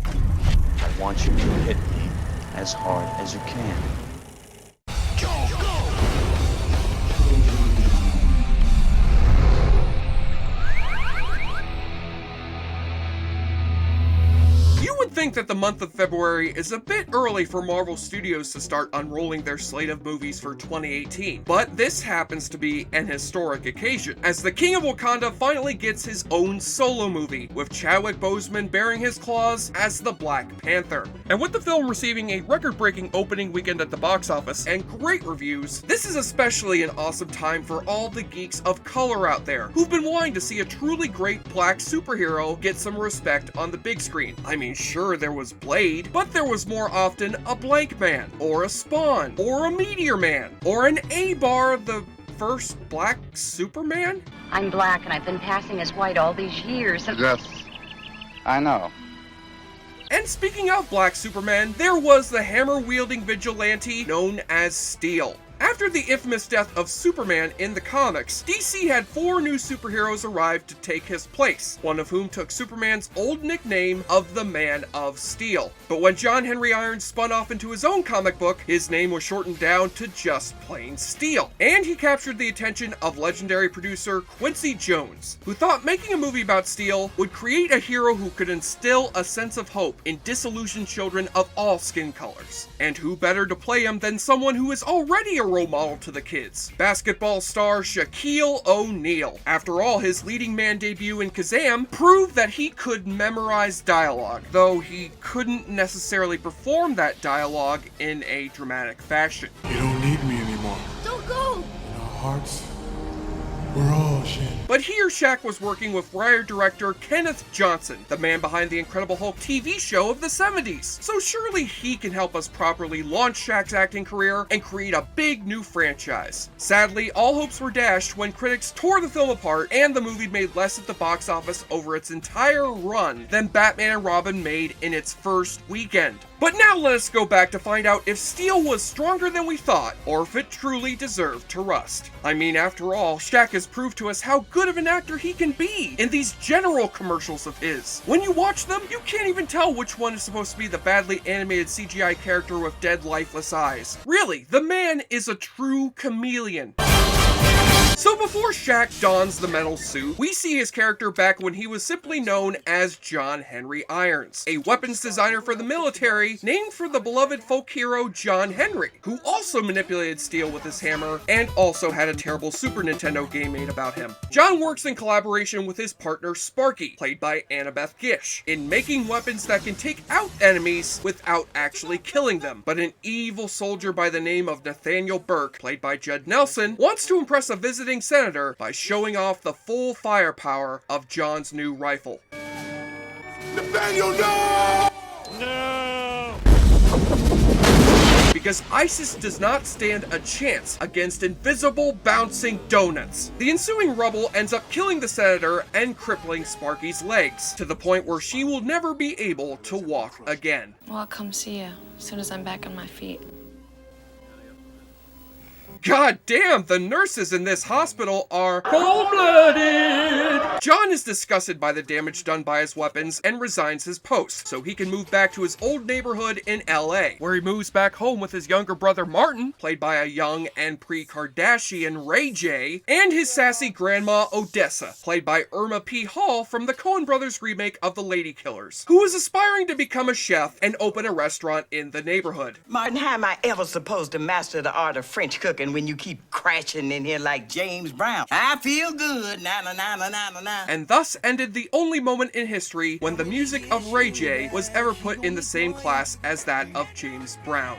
I want you to hit me as hard as you can. Think that the month of February is a bit early for Marvel Studios to start unrolling their slate of movies for 2018, but this happens to be an historic occasion, as the King of Wakanda finally gets his own solo movie, with Chadwick Boseman bearing his claws as the Black Panther. And with the film receiving a record-breaking opening weekend at the box office and great reviews, this is especially an awesome time for all the geeks of color out there who've been wanting to see a truly great black superhero get some respect on the big screen. I mean, sure, there was Blade, but there was more often a Blank Man, or a Spawn, or a Meteor Man, or an A-Bar, the first black Superman? I'm black and I've been passing as white all these years. Yes, I know. And speaking of black Superman, there was the hammer-wielding vigilante known as Steel. After the infamous death of Superman in the comics, DC had 4 new superheroes arrive to take his place, one of whom took Superman's old nickname of the Man of Steel. But when John Henry Irons spun off into his own comic book, his name was shortened down to just plain Steel. And he captured the attention of legendary producer Quincy Jones, who thought making a movie about Steel would create a hero who could instill a sense of hope in disillusioned children of all skin colors. And who better to play him than someone who is already a role model to the kids, basketball star Shaquille O'Neal. After all, his leading man debut in KAZAAM proved that he could memorize dialogue, though he couldn't necessarily perform that dialogue in a dramatic fashion. You don't need me anymore. Don't go! In our hearts, we're all shit. But here Shaq was working with writer-director Kenneth Johnson, the man behind the Incredible Hulk TV show of the 70s. So surely he can help us properly launch Shaq's acting career and create a big new franchise. Sadly, all hopes were dashed when critics tore the film apart and the movie made less at the box office over its entire run than Batman and Robin made in its first weekend. But now let us go back to find out if Steel was stronger than we thought, or if it truly deserved to rust. I mean, after all, Shaq has proved to us how good of an actor he can be in these general commercials of his. When you watch them, you can't even tell which one is supposed to be the badly animated CGI character with dead, lifeless eyes. Really, the man is a true chameleon. So before Shaq dons the metal suit, we see his character back when he was simply known as John Henry Irons, a weapons designer for the military named for the beloved folk hero John Henry, who also manipulated steel with his hammer and also had a terrible Super Nintendo game made about him. John works in collaboration with his partner Sparky, played by Annabeth Gish, in making weapons that can take out enemies without actually killing them. But an evil soldier by the name of Nathaniel Burke, played by Judd Nelson, wants to impress a visiting senator by showing off the full firepower of John's new rifle. Nathaniel, no! No! Because ISIS does not stand a chance against invisible bouncing donuts. The ensuing rubble ends up killing the senator and crippling Sparky's legs, to the point where she will never be able to walk again. Well, I'll come see you as soon as I'm back on my feet. God damn, the nurses in this hospital are cold-blooded! John is disgusted by the damage done by his weapons and resigns his post, so he can move back to his old neighborhood in LA, where he moves back home with his younger brother Martin, played by a young and pre-Kardashian Ray J, and his sassy grandma Odessa, played by Irma P. Hall from the Coen Brothers remake of The Lady Killers, who is aspiring to become a chef and open a restaurant in the neighborhood. Martin, how am I ever supposed to master the art of French cooking when you keep crashing in here like James Brown? I feel good, na na na na na na. And thus ended the only moment in history when the music of Ray J was ever put in the same class as that of James Brown.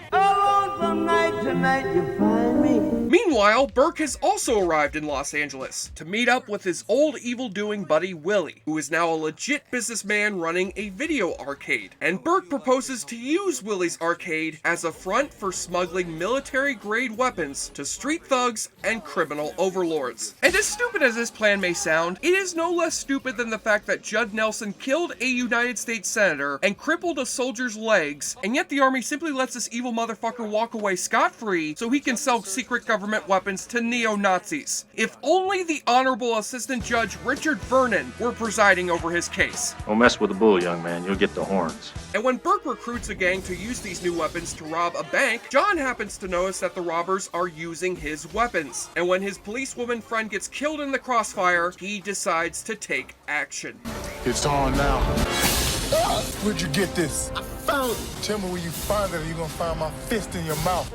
Meanwhile, Burke has also arrived in Los Angeles to meet up with his old evil-doing buddy Willie, who is now a legit businessman running a video arcade. And Burke proposes to use Willie's arcade as a front for smuggling military-grade weapons to street thugs and criminal overlords. And as stupid as this plan may sound, it is no less stupid than the fact that Judd Nelson killed a United States senator and crippled a soldier's legs, and yet the army simply lets this evil motherfucker walk away scot-free so he can sell secret government government weapons to neo-Nazis. If only the Honorable Assistant Judge Richard Vernon were presiding over his case. Don't mess with the bull, young man. You'll get the horns. And when Burke recruits a gang to use these new weapons to rob a bank, John happens to notice that the robbers are using his weapons. And when his policewoman friend gets killed in the crossfire, he decides to take action. It's on now. Where'd you get this? I found it. Tell me where you find it or you're gonna find my fist in your mouth.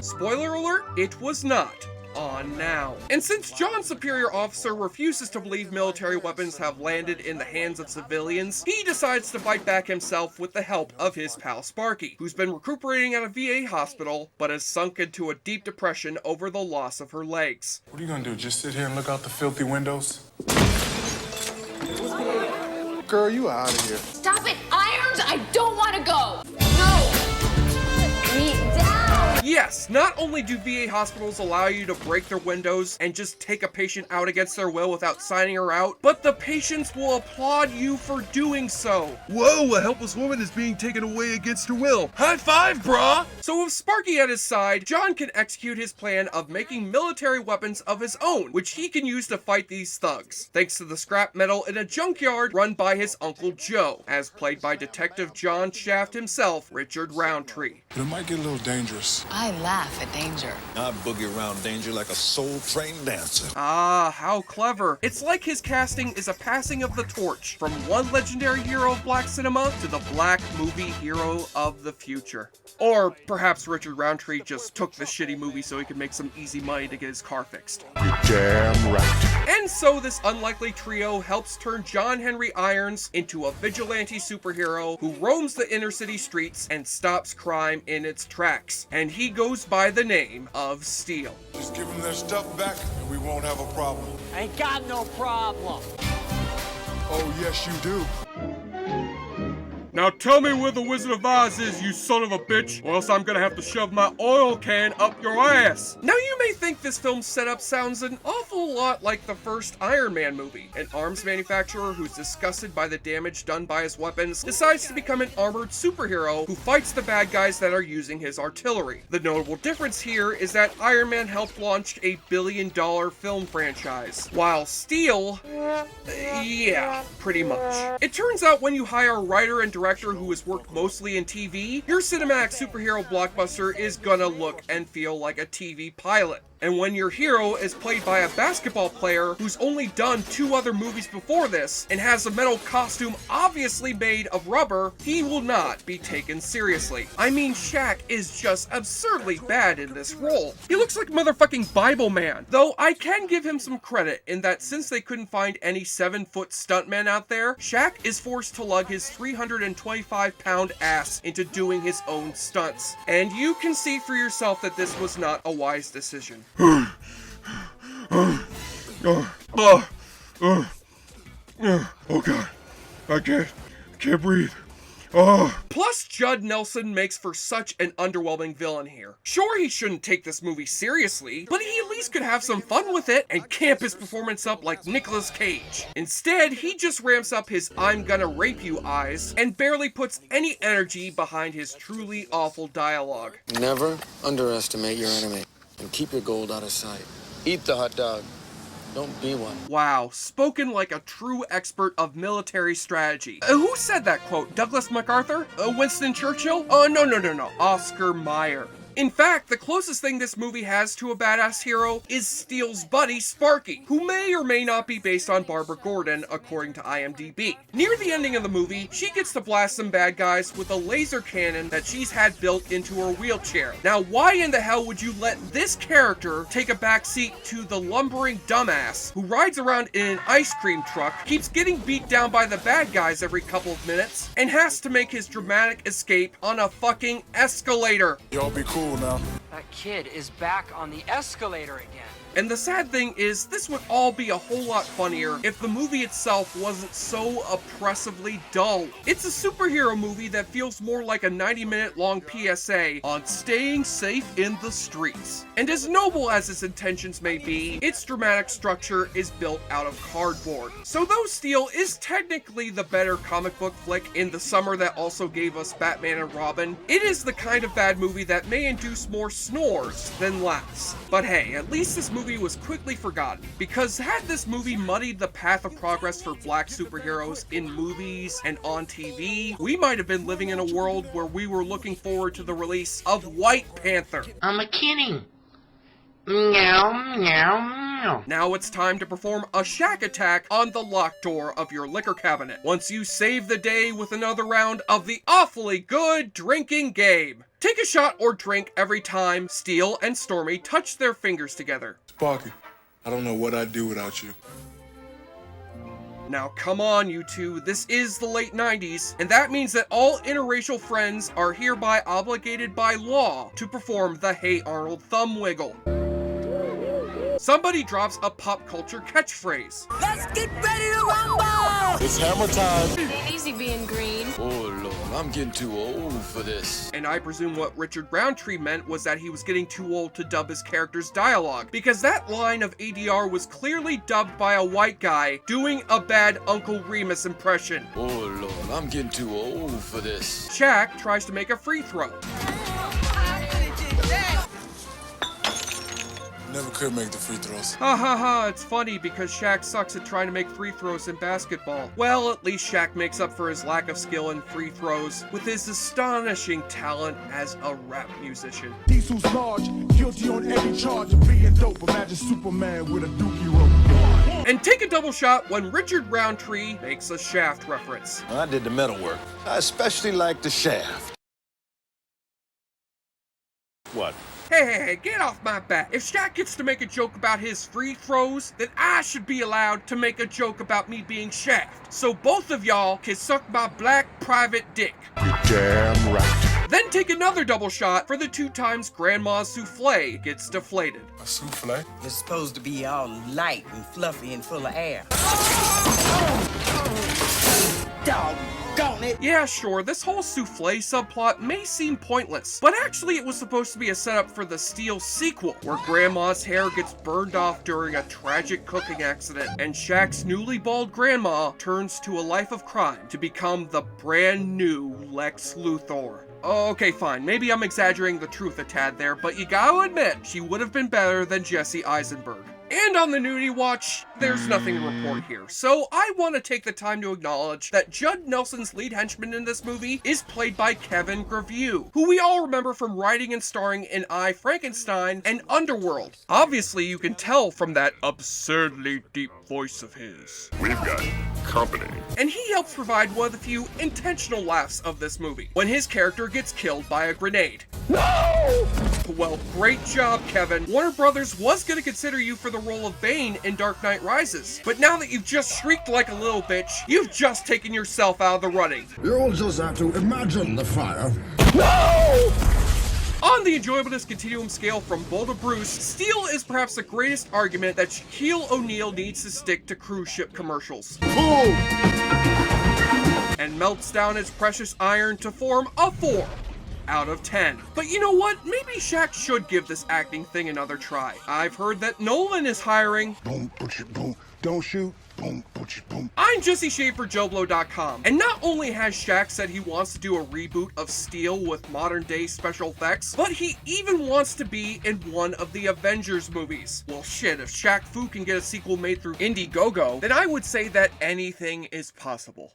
Spoiler alert, it was not. On now. And since John's superior officer refuses to believe military weapons have landed in the hands of civilians, he decides to fight back himself with the help of his pal Sparky, who's been recuperating at a VA hospital, but has sunk into a deep depression over the loss of her legs. What are you gonna do, just sit here and look out the filthy windows? Girl, you out of here. Stop it, Irons! I don't want to go! No! Get down! Yes, not only do VA hospitals allow you to break their windows and just take a patient out against their will without signing her out, but the patients will applaud you for doing so. Whoa, a helpless woman is being taken away against her will. High five, brah! So with Sparky at his side, John can execute his plan of making military weapons of his own, which he can use to fight these thugs, thanks to the scrap metal in a junkyard run by his Uncle Joe, as played by Detective John Shaft himself, Richard Roundtree. But it might get a little dangerous. I laugh at danger. I boogie around danger like a soul-trained dancer. Ah, how clever. It's like his casting is a passing of the torch from one legendary hero of black cinema to the black movie hero of the future. Or perhaps Richard Roundtree just took the shitty movie so he could make some easy money to get his car fixed. You're damn right. And so this unlikely trio helps turn John Henry Irons into a vigilante superhero who roams the inner city streets and stops crime in its tracks. And he goes by the name of Steel. Just give them their stuff back and we won't have a problem. Ain't got no problem. Oh, yes, you do. Now tell me where the Wizard of Oz is, you son of a bitch, or else I'm gonna have to shove my oil can up your ass. Now you may think this film's setup sounds an awful lot like the first Iron Man movie. An arms manufacturer who's disgusted by the damage done by his weapons decides to become an armored superhero who fights the bad guys that are using his artillery. The notable difference here is that Iron Man helped launch a billion-dollar film franchise, while Steel, yeah, pretty much. It turns out when you hire a writer and director who has worked mostly in TV, your cinematic superhero blockbuster is gonna look and feel like a TV pilot. And when your hero is played by a basketball player who's only done 2 other movies before this and has a metal costume obviously made of rubber, he will not be taken seriously. I mean, Shaq is just absurdly bad in this role. He looks like motherfucking Bible Man. Though I can give him some credit in that since they couldn't find any 7-foot stuntmen out there, Shaq is forced to lug his 325-pound ass into doing his own stunts. And you can see for yourself that this was not a wise decision. Oh god, I can't breathe. Oh. Plus, Judd Nelson makes for such an underwhelming villain here. Sure, he shouldn't take this movie seriously, but he at least could have some fun with it and camp his performance up like Nicolas Cage. Instead, he just ramps up his "I'm gonna rape you" eyes and barely puts any energy behind his truly awful dialogue. Never underestimate your enemy and keep your gold out of sight. Eat the hot dog. Don't be one. Wow, spoken like a true expert of military strategy. Who said that quote? Douglas MacArthur? Winston Churchill? No. Oscar Mayer. In fact, the closest thing this movie has to a badass hero is Steel's buddy, Sparky, who may or may not be based on Barbara Gordon, according to IMDb. Near the ending of the movie, she gets to blast some bad guys with a laser cannon that she's had built into her wheelchair. Now, why in the hell would you let this character take a backseat to the lumbering dumbass who rides around in an ice cream truck, keeps getting beat down by the bad guys every couple of minutes, and has to make his dramatic escape on a fucking escalator? Y'all be cool now. That kid is back on the escalator again. And the sad thing is, this would all be a whole lot funnier if the movie itself wasn't so oppressively dull. It's a superhero movie that feels more like a 90-minute long PSA on staying safe in the streets. And as noble as its intentions may be, its dramatic structure is built out of cardboard. So though Steel is technically the better comic book flick in the summer that also gave us Batman and Robin, it is the kind of bad movie that may induce more snores than laughs. But hey, at least this movie was quickly forgotten, because had this movie muddied the path of progress for black superheroes in movies and on TV, we might have been living in a world where we were looking forward to the release of White Panther. I'm a kidding. Meow, meow, meow. Now it's time to perform a Shaq attack on the locked door of your liquor cabinet, once you save the day with another round of the awfully good drinking game. Take a shot or drink every time Steel and Stormy touch their fingers together. Sparky, I don't know what I'd do without you. Now come on, you two, this is the late 90s, and that means that all interracial friends are hereby obligated by law to perform the Hey Arnold thumb wiggle. Somebody drops a pop culture catchphrase. Let's get ready to rumble! It's hammer time. It ain't easy being green. Oh, Lord, I'm getting too old for this. And I presume what Richard Roundtree meant was that he was getting too old to dub his character's dialogue, because that line of ADR was clearly dubbed by a white guy doing a bad Uncle Remus impression. Oh, Lord, I'm getting too old for this. Shaq tries to make a free throw. Never could make the free throws. Ha ha ha, it's funny because Shaq sucks at trying to make free throws in basketball. Well, at least Shaq makes up for his lack of skill in free throws with his astonishing talent as a rap musician. Diesel's large, guilty on every charge of being dope. Imagine Superman with a dookie rope. And take a double shot when Richard Roundtree makes a Shaft reference. I did the metal work. I especially like the shaft. What? Hey, get off my back. If Shaq gets to make a joke about his free throws, then I should be allowed to make a joke about me being Shaft. So both of y'all can suck my black private dick. You're damn right. Then take another double shot for the 2 times Grandma's souffle gets deflated. A souffle? It's supposed to be all light and fluffy and full of air. Doggone it. Yeah, sure, this whole souffle subplot may seem pointless, but actually it was supposed to be a setup for the Steel sequel, where Grandma's hair gets burned off during a tragic cooking accident, and Shaq's newly bald grandma turns to a life of crime to become the brand new Lex Luthor. Okay, fine, maybe I'm exaggerating the truth a tad there, but you gotta admit, she would have been better than Jesse Eisenberg. And on the nudity watch, there's nothing to report here, so I want to take the time to acknowledge that Judd Nelson's lead henchman in this movie is played by Kevin Grevue, who we all remember from writing and starring in I, Frankenstein and Underworld. Obviously, you can tell from that absurdly deep voice of his. We've got company. And he helps provide one of the few intentional laughs of this movie, when his character gets killed by a grenade. No! Well, great job, Kevin. Warner Brothers was going to consider you for the role of Bane in Dark Knight Rises, but now that you've just shrieked like a little bitch, you've just taken yourself out of the running. You'll just have to imagine the fire. No! On the enjoyableness continuum scale from Bull to Bruce, Steel is perhaps the greatest argument that Shaquille O'Neal needs to stick to cruise ship commercials. And melts down its precious iron to form a 4 out of 10. But you know what? Maybe Shaq should give this acting thing another try. I've heard that Nolan is hiring. Boom, boom, don't shoot. Boom, boom. I'm Jesse Shea for JoBlo.com, and not only has Shaq said he wants to do a reboot of Steel with modern day special effects, but he even wants to be in one of the Avengers movies. Well shit, if Shaq Fu can get a sequel made through Indiegogo, then I would say that anything is possible.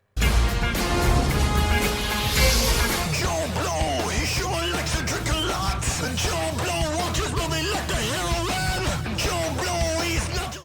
JoBlo, he sure likes to drink a lot. JoBlo won't just movie like the heroine. JoBlo, he's not.